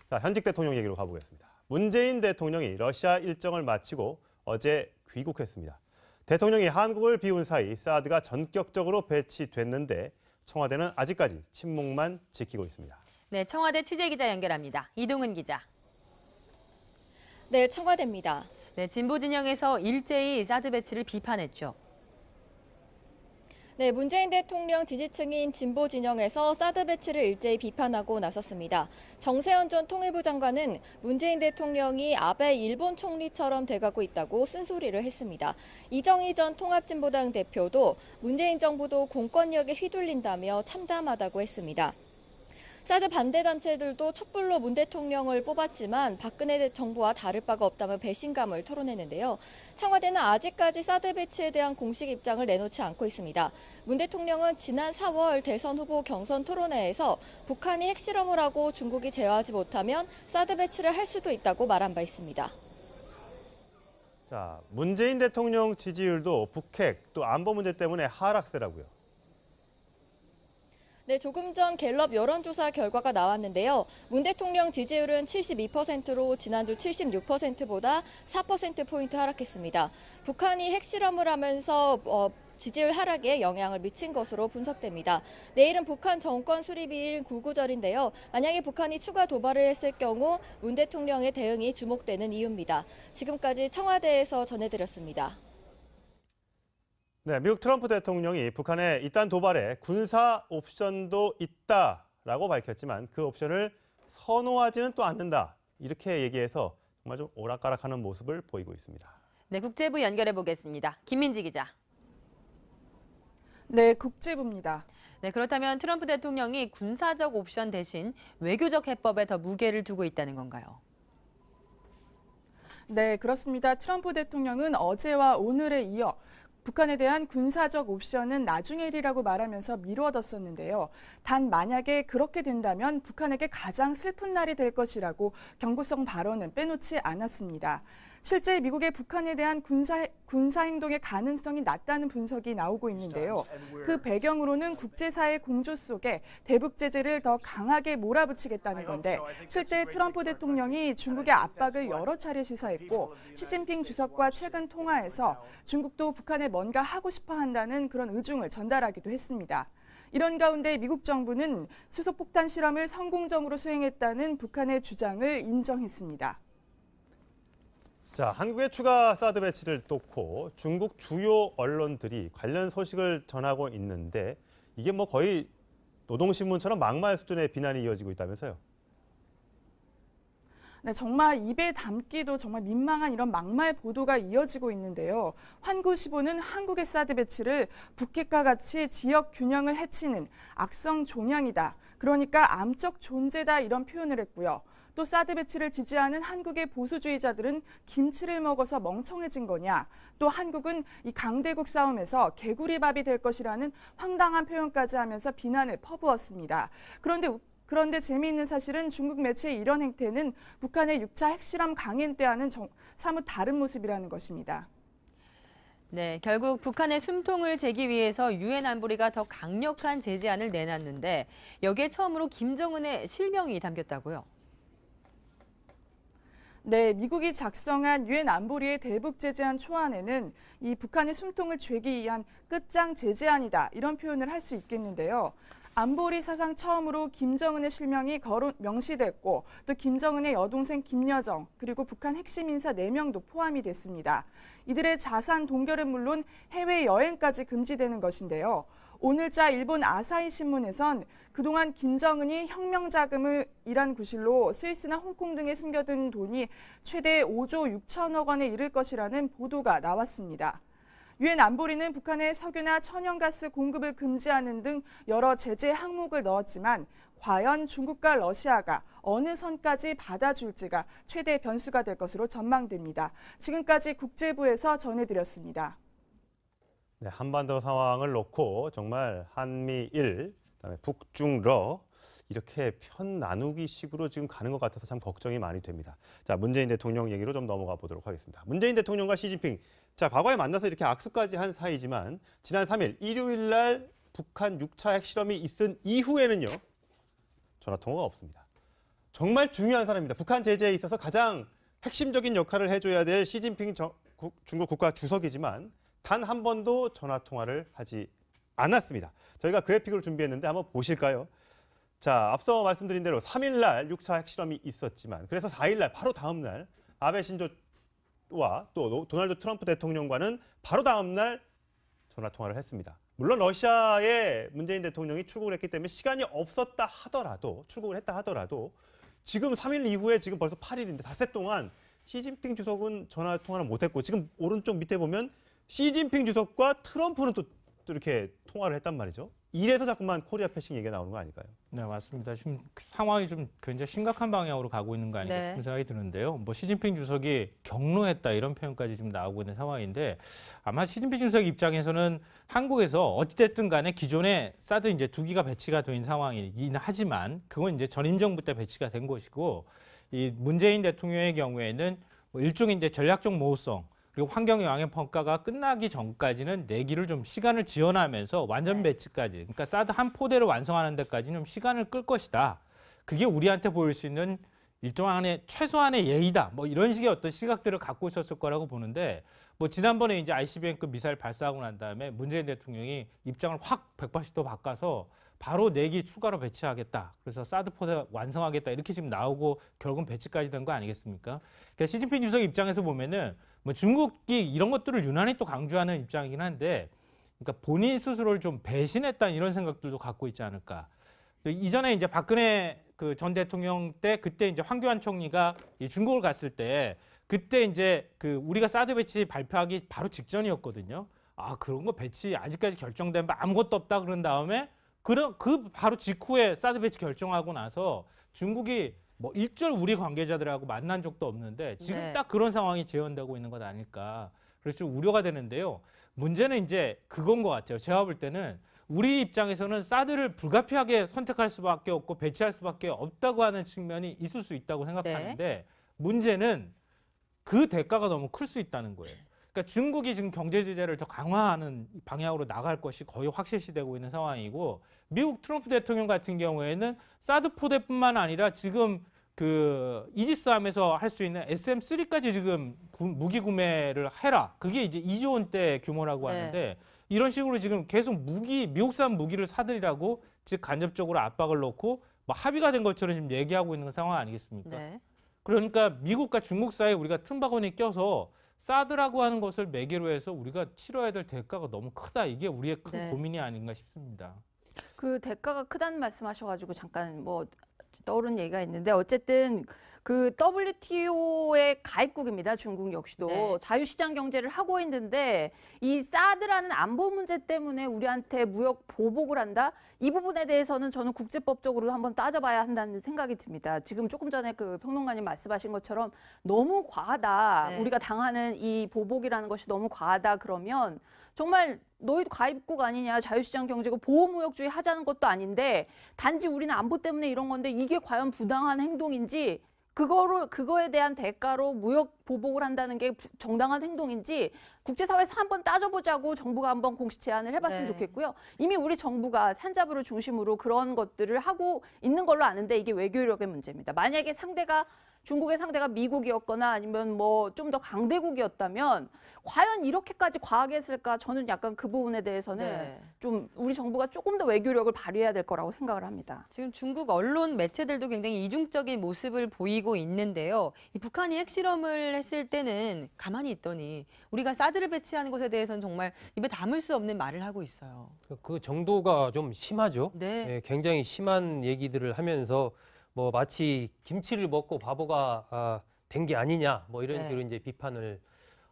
자, 현직 대통령 얘기로 가보겠습니다. 문재인 대통령이 러시아 일정을 마치고 어제 귀국했습니다. 대통령이 한국을 비운 사이 사드가 전격적으로 배치됐는데 청와대는 아직까지 침묵만 지키고 있습니다. 네, 청와대 취재기자 연결합니다. 이동은 기자. 네, 청와대입니다. 네, 진보 진영에서 일제히 사드 배치를 비판했죠. 네, 문재인 대통령 지지층인 진보 진영에서 사드 배치를 일제히 비판하고 나섰습니다. 정세현 전 통일부 장관은 문재인 대통령이 아베 일본 총리처럼 돼가고 있다고 쓴소리를 했습니다. 이정희 전 통합진보당 대표도 문재인 정부도 공권력에 휘둘린다며 참담하다고 했습니다. 사드 반대 단체들도 촛불로 문 대통령을 뽑았지만 박근혜 정부와 다를 바가 없다며 배신감을 토론했는데요. 청와대는 아직까지 사드 배치에 대한 공식 입장을 내놓지 않고 있습니다. 문 대통령은 지난 4월 대선 후보 경선 토론회에서 북한이 핵실험을 하고 중국이 제어하지 못하면 사드 배치를 할 수도 있다고 말한 바 있습니다. 자, 문재인 대통령 지지율도 북핵 또 안보 문제 때문에 하락세라고요. 네, 조금 전 갤럽 여론조사 결과가 나왔는데요. 문 대통령 지지율은 72%로 지난주 76%보다 4%포인트 하락했습니다. 북한이 핵실험을 하면서 지지율 하락에 영향을 미친 것으로 분석됩니다. 내일은 북한 정권 수립일 구구절인데요. 만약에 북한이 추가 도발을 했을 경우 문 대통령의 대응이 주목되는 이유입니다. 지금까지 청와대에서 전해드렸습니다. 네, 미국 트럼프 대통령이 북한의 이딴 도발에 군사 옵션도 있다라고 밝혔지만 그 옵션을 선호하지는 또 않는다. 이렇게 얘기해서 정말 좀 오락가락하는 모습을 보이고 있습니다. 네, 국제부 연결해 보겠습니다. 김민지 기자. 네, 국제부입니다. 네, 그렇다면 트럼프 대통령이 군사적 옵션 대신 외교적 해법에 더 무게를 두고 있다는 건가요? 네, 그렇습니다. 트럼프 대통령은 어제와 오늘에 이어 북한에 대한 군사적 옵션은 나중에 일이라고 말하면서 미뤄뒀었는데요. 단 만약에 그렇게 된다면 북한에게 가장 슬픈 날이 될 것이라고 경고성 발언은 빼놓지 않았습니다. 실제 미국의 북한에 대한 군사 행동의 가능성이 낮다는 분석이 나오고 있는데요. 그 배경으로는 국제사회 공조 속에 대북 제재를 더 강하게 몰아붙이겠다는 건데 실제 트럼프 대통령이 중국의 압박을 여러 차례 시사했고 시진핑 주석과 최근 통화에서 중국도 북한에 뭔가 하고 싶어 한다는 그런 의중을 전달하기도 했습니다. 이런 가운데 미국 정부는 수소폭탄 실험을 성공적으로 수행했다는 북한의 주장을 인정했습니다. 자, 한국의 추가 사드 배치를 놓고 중국 주요 언론들이 관련 소식을 전하고 있는데 이게 뭐 거의 노동신문처럼 막말 수준의 비난이 이어지고 있다면서요? 네, 정말 입에 담기도 정말 민망한 이런 막말 보도가 이어지고 있는데요. 환구시보는 한국의 사드 배치를 북핵과 같이 지역 균형을 해치는 악성 종양이다. 그러니까 암적 존재다 이런 표현을 했고요. 또 사드 배치를 지지하는 한국의 보수주의자들은 김치를 먹어서 멍청해진 거냐. 또 한국은 이 강대국 싸움에서 개구리밥이 될 것이라는 황당한 표현까지 하면서 비난을 퍼부었습니다. 그런데 재미있는 사실은 중국 매체의 이런 행태는 북한의 6차 핵실험 강행 때와는 사뭇 다른 모습이라는 것입니다. 네, 결국 북한의 숨통을 재기 위해서 유엔 안보리가 더 강력한 제재안을 내놨는데 여기에 처음으로 김정은의 실명이 담겼다고요? 네, 미국이 작성한 유엔 안보리의 대북 제재안 초안에는 이 북한의 숨통을 죄기 위한 끝장 제재안이다 이런 표현을 할 수 있겠는데요. 안보리 사상 처음으로 김정은의 실명이 명시됐고 또 김정은의 여동생 김여정 그리고 북한 핵심 인사 4명도 포함이 됐습니다. 이들의 자산 동결은 물론 해외여행까지 금지되는 것인데요. 오늘자 일본 아사히 신문에선 그동안 김정은이 혁명 자금을 이란 구실로 스위스나 홍콩 등에 숨겨둔 돈이 최대 5조 6천억 원에 이를 것이라는 보도가 나왔습니다. 유엔 안보리는 북한의 석유나 천연가스 공급을 금지하는 등 여러 제재 항목을 넣었지만 과연 중국과 러시아가 어느 선까지 받아줄지가 최대 변수가 될 것으로 전망됩니다. 지금까지 국제부에서 전해드렸습니다. 네, 한반도 상황을 놓고 정말 한미일, 그다음에 북중러 이렇게 편 나누기 식으로 지금 가는 것 같아서 참 걱정이 많이 됩니다. 자, 문재인 대통령 얘기로 좀 넘어가 보도록 하겠습니다. 문재인 대통령과 시진핑, 자, 과거에 만나서 이렇게 악수까지 한 사이지만 지난 3일 일요일 날 북한 6차 핵실험이 있은 이후에는요. 전화 통화가 없습니다. 정말 중요한 사람입니다. 북한 제재에 있어서 가장 핵심적인 역할을 해줘야 될 시진핑 중국 국가 주석이지만 단 한 번도 전화 통화를 하지 않았습니다. 저희가 그래픽을 준비했는데 한번 보실까요? 자, 앞서 말씀드린 대로 3일 날 6차 핵실험이 있었지만 그래서 4일 날 바로 다음 날 아베 신조와 또 도널드 트럼프 대통령과는 바로 다음 날 전화 통화를 했습니다. 물론 러시아에 문재인 대통령이 출국을 했기 때문에 시간이 없었다 하더라도 출국을 했다 하더라도 지금 3일 이후에 지금 벌써 8일인데 닷새 동안 시진핑 주석은 전화 통화를 못했고 지금 오른쪽 밑에 보면 시진핑 주석과 트럼프는 또 이렇게 통화를 했단 말이죠. 이래서 자꾸만 코리아 패싱 얘기가 나오는 거 아닐까요? 네, 맞습니다. 지금 상황이 좀 굉장히 심각한 방향으로 가고 있는 거 아닌가 네. 싶은 생각이 드는데요. 뭐 시진핑 주석이 경로했다 이런 표현까지 지금 나오고 있는 상황인데 아마 시진핑 주석 입장에서는 한국에서 어찌됐든 간에 기존에 사드 이제 2기가 배치가 된 상황이긴 하지만 그건 이제 전임 정부 때 배치가 된 것이고 이 문재인 대통령의 경우에는 뭐 일종의 이제 전략적 모호성 그리고 환경 영향 평가가 끝나기 전까지는 내기를 좀 시간을 지연하면서 완전 배치까지 그러니까 사드 한 포대를 완성하는 데까지 좀 시간을 끌 것이다. 그게 우리한테 보일 수 있는 일종의 최소한의 예의다. 뭐 이런 식의 어떤 시각들을 갖고 있었을 거라고 보는데 뭐 지난번에 이제 ICBM급 미사일 발사하고 난 다음에 문재인 대통령이 입장을 확 180도 바꿔서 바로 4기 추가로 배치하겠다. 그래서 사드 포대 완성하겠다. 이렇게 지금 나오고 결국은 배치까지 된 거 아니겠습니까? 그러니까 시진핑 주석 입장에서 보면은 뭐 중국이 이런 것들을 유난히 또 강조하는 입장이긴 한데 그러니까 본인 스스로를 좀 배신했다는 이런 생각들도 갖고 있지 않을까. 이전에 이제 박근혜 그 전 대통령 때 그때 이제 황교안 총리가 이 중국을 갔을 때 그때 이제 그 우리가 사드 배치 발표하기 바로 직전이었거든요. 아, 그런 거 배치 아직까지 결정된 바 아무것도 없다 그런 다음에 그 바로 직후에 사드 배치 결정하고 나서 중국이 뭐 일절 우리 관계자들하고 만난 적도 없는데 지금 네. 딱 그런 상황이 재현되고 있는 것 아닐까. 그래서 좀 우려가 되는데요. 문제는 이제 그건 것 같아요. 제가 볼 때는 우리 입장에서는 사드를 불가피하게 선택할 수밖에 없고 배치할 수밖에 없다고 하는 측면이 있을 수 있다고 생각하는데 문제는 그 대가가 너무 클 수 있다는 거예요. 그러니까 중국이 지금 경제 제재를 더 강화하는 방향으로 나갈 것이 거의 확실시되고 있는 상황이고 미국 트럼프 대통령 같은 경우에는 사드 포대뿐만 아니라 지금 그 이지스함에서 할 수 있는 SM3까지 지금 무기 구매를 해라. 그게 이제 2조 원대 규모라고 네. 하는데 이런 식으로 지금 계속 미국산 무기를 사들이라고 즉 간접적으로 압박을 넣고 뭐 합의가 된 것처럼 지금 얘기하고 있는 상황 아니겠습니까? 네. 그러니까 미국과 중국 사이에 우리가 틈바구니에 껴서 사드라고 하는 것을 매개로 해서 우리가 치러야 될 대가가 너무 크다. 이게 우리의 큰 네. 고민이 아닌가 싶습니다. 그 대가가 크다는 말씀하셔가지고 잠깐 뭐 떠오른 얘기가 있는데 어쨌든 그 WTO의 가입국입니다. 중국 역시도 네. 자유시장 경제를 하고 있는데 이 사드라는 안보 문제 때문에 우리한테 무역 보복을 한다. 이 부분에 대해서는 저는 국제법적으로 한번 따져봐야 한다는 생각이 듭니다. 지금 조금 전에 그 평론가님 말씀하신 것처럼 너무 과하다. 네. 우리가 당하는 이 보복이라는 것이 너무 과하다. 그러면 정말 너희도 가입국 아니냐, 자유시장 경제고 보호무역주의 하자는 것도 아닌데 단지 우리는 안보 때문에 이런 건데 이게 과연 부당한 행동인지 그거에 대한 대가로 무역 보복을 한다는 게 정당한 행동인지 국제사회에서 한번 따져보자고 정부가 한번 공식 제안을 해봤으면 네. 좋겠고요. 이미 우리 정부가 산자부를 중심으로 그런 것들을 하고 있는 걸로 아는데 이게 외교력의 문제입니다. 만약에 중국의 상대가 미국이었거나 아니면 뭐 좀 더 강대국이었다면 과연 이렇게까지 과하게 했을까? 저는 약간 그 부분에 대해서는 네. 좀 우리 정부가 조금 더 외교력을 발휘해야 될 거라고 생각을 합니다. 지금 중국 언론 매체들도 굉장히 이중적인 모습을 보이고 있는데요. 이 북한이 핵실험을 했을 때는 가만히 있더니 우리가 사드를 배치하는 것에 대해서는 정말 입에 담을 수 없는 말을 하고 있어요. 그 정도가 좀 심하죠. 네. 예, 굉장히 심한 얘기들을 하면서 뭐 마치 김치를 먹고 바보가 된 게 아니냐 뭐 이런 네. 식으로 이제 비판을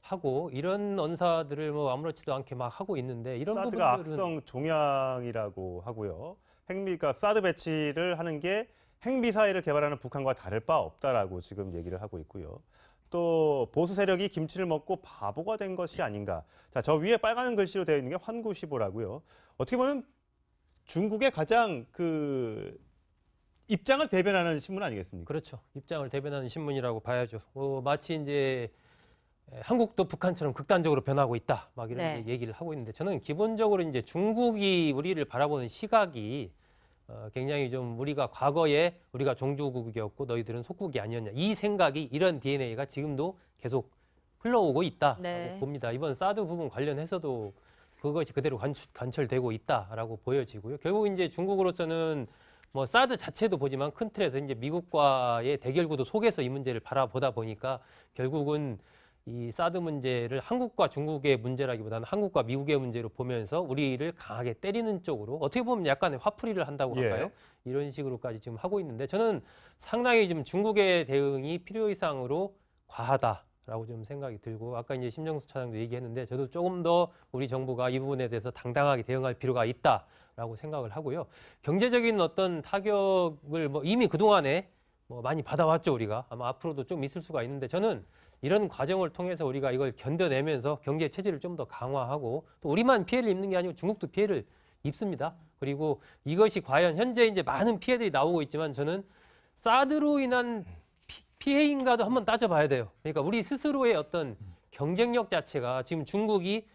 하고 이런 언사들을 뭐 아무렇지도 않게 막 하고 있는데 이런 사드가 부분들은 악성 종양이라고 하고요. 그러니까 사드 배치를 하는 게 핵미사일을 개발하는 북한과 다를 바 없다라고 지금 얘기를 하고 있고요. 또 보수 세력이 김치를 먹고 바보가 된 것이 아닌가. 자, 저 위에 빨간 글씨로 되어 있는 게 환구시보라고요. 어떻게 보면 중국의 가장 그 입장을 대변하는 신문 아니겠습니까? 그렇죠. 입장을 대변하는 신문이라고 봐야죠. 마치 이제 한국도 북한처럼 극단적으로 변하고 있다. 막 이런 네. 얘기를 하고 있는데 저는 기본적으로 이제 중국이 우리를 바라보는 시각이 굉장히 좀 우리가 과거에 우리가 종주국이었고 너희들은 속국이 아니었냐 이 생각이 이런 DNA가 지금도 계속 흘러오고 있다라고 네. 봅니다. 이번 사드 부분 관련해서도 그것이 그대로 관철되고 있다라고 보여지고요. 결국 이제 중국으로서는 뭐 사드 자체도 보지만 큰 틀에서 이제 미국과의 대결 구도 속에서 이 문제를 바라보다 보니까 결국은 이 사드 문제를 한국과 중국의 문제라기보다는 한국과 미국의 문제로 보면서 우리를 강하게 때리는 쪽으로 어떻게 보면 약간의 화풀이를 한다고 예. 할까요? 이런 식으로까지 지금 하고 있는데 저는 상당히 좀 중국의 대응이 필요 이상으로 과하다라고 좀 생각이 들고 아까 이제 심정수 차장도 얘기했는데 저도 조금 더 우리 정부가 이 부분에 대해서 당당하게 대응할 필요가 있다라고 생각을 하고요. 경제적인 어떤 타격을 뭐 이미 그동안에 뭐 많이 받아왔죠, 우리가. 아마 앞으로도 좀 있을 수가 있는데 저는 이런 과정을 통해서 우리가 이걸 견뎌내면서 경제 체질을 좀 더 강화하고 또 우리만 피해를 입는 게 아니고 중국도 피해를 입습니다. 그리고 이것이 과연 현재 이제 많은 피해들이 나오고 있지만 저는 사드로 인한 피해인가도 한번 따져봐야 돼요. 그러니까 우리 스스로의 어떤 경쟁력 자체가 지금 중국이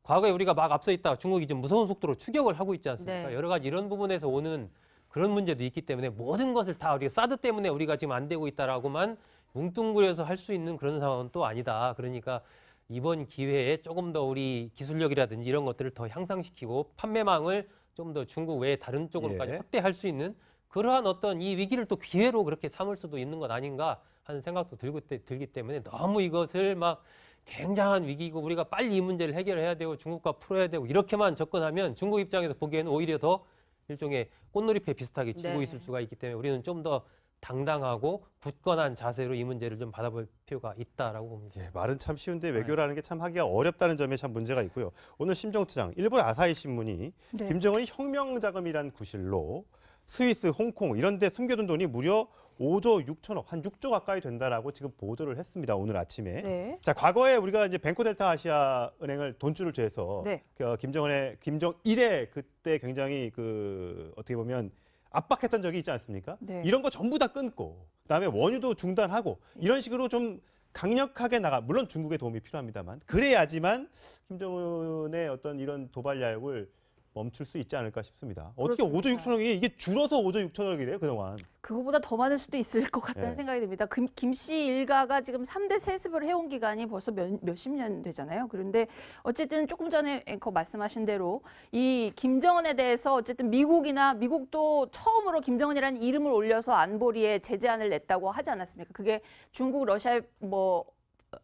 과거에 우리가 막 앞서 있다가 중국이 좀 무서운 속도로 추격을 하고 있지 않습니까? 네. 여러 가지 이런 부분에서 오는 그런 문제도 있기 때문에 모든 것을 다 우리가 사드 때문에 우리가 지금 안 되고 있다라고만 뭉뚱그려서 할 수 있는 그런 상황은 또 아니다. 그러니까 이번 기회에 조금 더 우리 기술력이라든지 이런 것들을 더 향상시키고 판매망을 좀 더 중국 외에 다른 쪽으로까지 예. 확대할 수 있는 그러한 어떤 이 위기를 또 기회로 그렇게 삼을 수도 있는 것 아닌가 하는 생각도 들기 때문에 너무 이것을 막 굉장한 위기고 우리가 빨리 이 문제를 해결해야 되고 중국과 풀어야 되고 이렇게만 접근하면 중국 입장에서 보기에는 오히려 더 일종의 꽃놀이패 비슷하게 치고 네. 있을 수가 있기 때문에 우리는 좀 더 당당하고 굳건한 자세로 이 문제를 좀 받아볼 필요가 있다라고 봅니다. 예, 말은 참 쉬운데 외교라는 게 참 하기가 어렵다는 점에 참 문제가 있고요. 오늘 심정투장, 일본 아사히 신문이 네. 김정은이 혁명자금이란 구실로 스위스, 홍콩 이런 데 숨겨둔 돈이 무려 5조 6천억, 한 6조 가까이 된다라고 지금 보도를 했습니다. 오늘 아침에. 네. 자, 과거에 우리가 이제 뱅코델타 아시아 은행을 돈줄을 죄서 네. 김정일의 그때 굉장히 그 어떻게 보면 압박했던 적이 있지 않습니까? 네. 이런 거 전부 다 끊고 그다음에 원유도 중단하고 이런 식으로 좀 강력하게 물론 중국의 도움이 필요합니다만 그래야지만 김정은의 어떤 이런 도발 야욕을 멈출 수 있지 않을까 싶습니다. 어떻게 그렇습니다. 5조 6천억이 이게 줄어서 5조 6천억이래요 그동안. 그거보다 더 많을 수도 있을 것 같다는 네. 생각이 듭니다. 김 씨 일가가 지금 3대 세습을 해온 기간이 벌써 몇십 년 되잖아요. 그런데 어쨌든 조금 전에 앵커 말씀하신 대로 이 김정은에 대해서 어쨌든 미국도 처음으로 김정은이라는 이름을 올려서 안보리에 제재안을 냈다고 하지 않았습니까? 그게 중국, 러시아의 뭐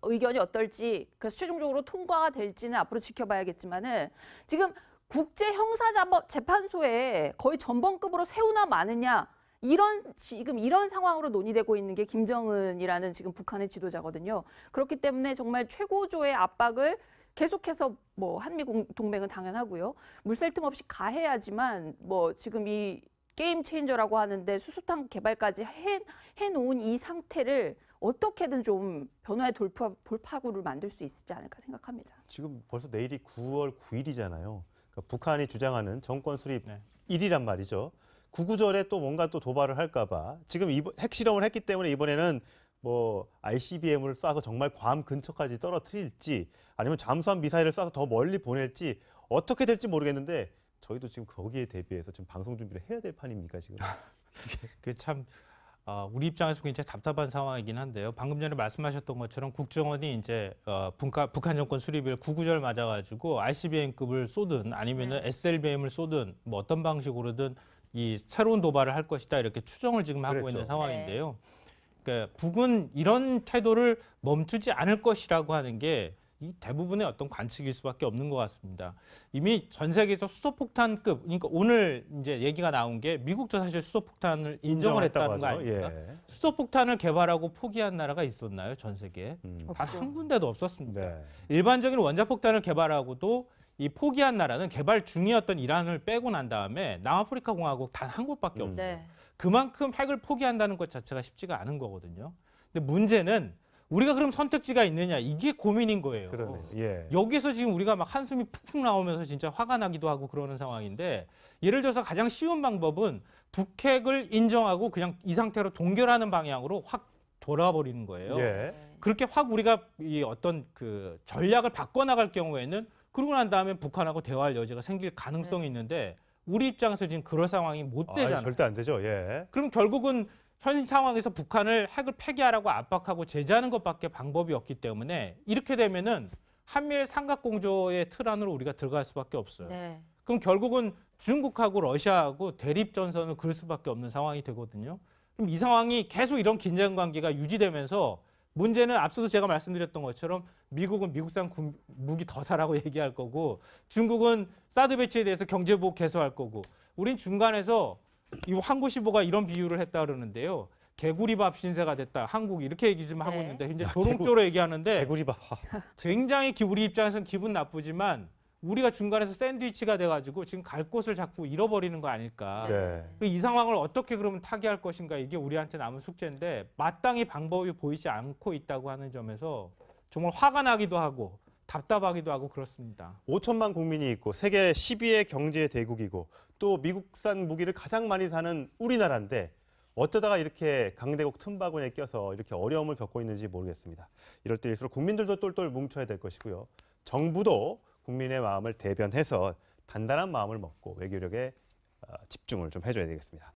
의견이 어떨지 그래서 최종적으로 통과가 될지는 앞으로 지켜봐야겠지만은 지금 국제형사재판소에 거의 전범급으로 세우나 마느냐 지금 이런 상황으로 논의되고 있는 게 김정은이라는 지금 북한의 지도자거든요. 그렇기 때문에 정말 최고조의 압박을 계속해서 뭐 한미 동맹은 당연하고요. 물샐 틈 없이 가해야지만 뭐 지금 이 게임 체인저라고 하는데 수소탄 개발까지 해놓은 이 상태를 어떻게든 좀 변화의 돌파구를 만들 수 있지 않을까 생각합니다. 지금 벌써 내일이 9월 9일이잖아요. 그러니까 북한이 주장하는 정권 수립 네. 1이란 말이죠. 구구절에 또 뭔가 또 도발을 할까 봐. 지금 핵실험을 했기 때문에 이번에는 뭐 ICBM을 쏴서 정말 괌 근처까지 떨어뜨릴지 아니면 잠수함 미사일을 쏴서 더 멀리 보낼지 어떻게 될지 모르겠는데 저희도 지금 거기에 대비해서 지금 방송 준비를 해야 될 판입니까 지금? 그게 참 우리 입장에서 굉장히 답답한 상황이긴 한데요. 방금 전에 말씀하셨던 것처럼 국정원이 이제 북한 정권 수립일 9.9절 맞아가지고 ICBM급을 쏘든 아니면은 네. SLBM을 쏘든 뭐 어떤 방식으로든 이 새로운 도발을 할 것이다 이렇게 추정을 지금 하고 그랬죠. 있는 상황인데요. 그러니까 북은 이런 태도를 멈추지 않을 것이라고 하는 게 이 대부분의 어떤 관측일 수밖에 없는 것 같습니다. 이미 전 세계에서 수소폭탄급, 그러니까 오늘 이제 얘기가 나온 게 미국도 사실 수소폭탄을 인정을 했다는 거 아닙니까? 예. 수소폭탄을 개발하고 포기한 나라가 있었나요, 전 세계에? 단 한 군데도 없었습니다. 네. 일반적인 원자폭탄을 개발하고도 이 포기한 나라는 개발 중이었던 이란을 빼고 난 다음에 남아프리카 공화국 단 한 곳밖에 없어요. 네. 그만큼 핵을 포기한다는 것 자체가 쉽지가 않은 거거든요. 근데 문제는 우리가 그럼 선택지가 있느냐 이게 고민인 거예요. 그러네. 예. 여기서 지금 우리가 막 한숨이 푹푹 나오면서 진짜 화가 나기도 하고 그러는 상황인데 예를 들어서 가장 쉬운 방법은 북핵을 인정하고 그냥 이 상태로 동결하는 방향으로 확 돌아버리는 거예요. 예. 그렇게 확 우리가 이 어떤 그 전략을 바꿔나갈 경우에는 그러고 난 다음에 북한하고 대화할 여지가 생길 가능성이 있는데 우리 입장에서 지금 그럴 상황이 못 되잖아요. 절대 안 되죠. 예. 그럼 결국은 현 상황에서 북한을 핵을 폐기하라고 압박하고 제재하는 것밖에 방법이 없기 때문에 이렇게 되면은 한미일 삼각공조의 틀 안으로 우리가 들어갈 수밖에 없어요. 네. 그럼 결국은 중국하고 러시아하고 대립 전선을 그을 수밖에 없는 상황이 되거든요. 그럼 이 상황이 계속 이런 긴장 관계가 유지되면서 문제는 앞서도 제가 말씀드렸던 것처럼 미국은 미국산 무기 더 사라고 얘기할 거고 중국은 사드 배치에 대해서 경제 보복 개소할 거고 우린 중간에서 이 항구15가 이런 비유를 했다 그러는데요. 개구리밥 신세가 됐다. 한국이 이렇게 얘기 좀 하고 네. 있는데 이제 조롱조로 얘기하는데 개구리밥. 굉장히 우리 입장에서는 기분 나쁘지만 우리가 중간에서 샌드위치가 돼가지고 지금 갈 곳을 자꾸 잃어버리는 거 아닐까. 네. 이 상황을 어떻게 그러면 타개할 것인가 이게 우리한테 남은 숙제인데 마땅히 방법이 보이지 않고 있다고 하는 점에서 정말 화가 나기도 하고 답답하기도 하고 그렇습니다. 5천만 국민이 있고 세계 10위의 경제 대국이고 또 미국산 무기를 가장 많이 사는 우리나라인데 어쩌다가 이렇게 강대국 틈바구니에 껴서 이렇게 어려움을 겪고 있는지 모르겠습니다. 이럴 때일수록 국민들도 똘똘 뭉쳐야 될 것이고요. 정부도 국민의 마음을 대변해서 단단한 마음을 먹고 외교력에 집중을 좀 해줘야 되겠습니다.